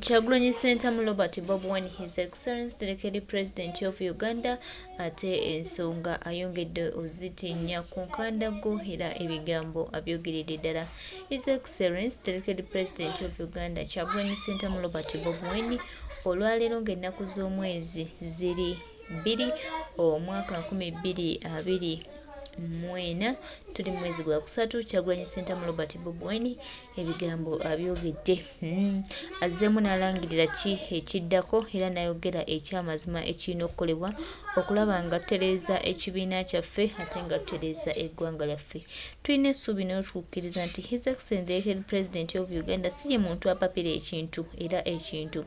Kyagulanyi Ssentamu Robert Bob Wine, His Excellency Lekedi President of Uganda, ate ensonga ayongedde ozitinnya ku nkandago era ebigambo abyogeredde ddala. His Excellency Lekedi President of Uganda, Kyagulanyi Ssentamu Robert Bob Wine, olwaleero ng'ennaku z'omwezi ziri 2 omwaka 2024 tuli mu mwezi gwa kusatu. Kyagulanyi Ssentamu Robert Bob Wine ebigambo abyogedde, azzeemu n'alangirira ki ekiddako era n'ayogera ekyamazima ekirina okukolebwa okulaba nga tutereeza ekibiina kyaffe ate nga tutereeza eggwanga lyaffe. Tulina essuubi n'otukkiriza nti His Excellency President of Uganda si ye muntu apapira ekintu era ekintu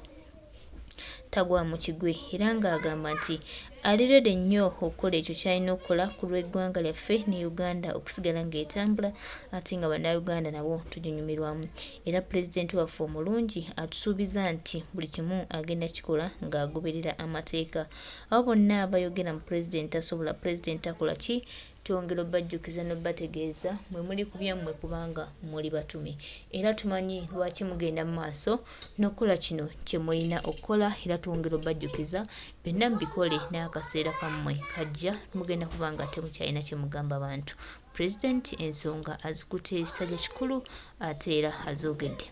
tagwa mu kigwe, era ng'agamba nti ali ready nnyo okukola ekyo ky'alina okukola ku lw'eggwanga lyaffe ne Uganda okusigala ng'etambula ate nga bannayuganda nabo tuginyumirwamu. Era pulezidenti waffe omulungi atusuubiza nti buli kimu agenda kikola ng'agoberera amateeka. Abo bonna abayogera mu pulezidenti asobola, pulezidenti akola ki? Twongera obbajjukiza n'obbategeeza mwe muli ku byammwe kubanga muli batume, era tumanyi lwaki mugenda mu maaso n'okukola kino kye mulina okukola, era twongera obbajjukiza byonna mubikole n'akaseera kammwe kajja mugenda kuba nga temukyalina kye mugamba bantu. Pulezidenti ensonga azikutte ekisajja kikulu ate era azoogedde.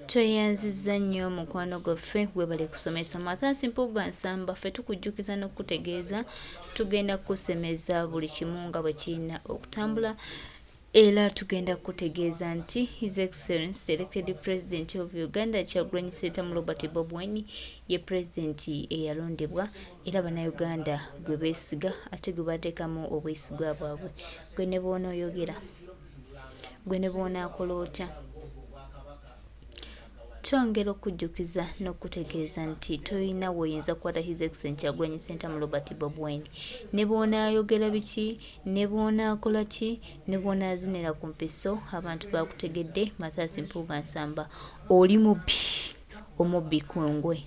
Tweyanzizza nnyo mukwano gwaffe gwebale kusomesa Mathias Mpuuga Nsamba. Ffe tukujjukiza n'okutegeeza tugenda kusemeza buli kimu nga bwe kirina okutambula, era tugenda kutegeeza nti His Excellency the elected President of Uganda Kyagulanyi Ssentamu Robert Bob Wine ye pulezidenti eyalondebwa, era bannayuganda gwe beesiga ate gwe bateekamu obwesigwa bwabwe. Gwe ne bw'onooyogera, gwe ne bw'onaakola otya, twongera okujjukiza n'okutegeeza nti tolina woyinza kukwata His Excellency Kyagulanyi Ssentamu Robert Bob Wine ne bw'onaayogera biki, ne bw'onaakola ki, ne bw'onaazinira ku mpiso, abantu bakutegedde. Mathias Mpuuga Nsamba oli mubbi, omubbi kungwe.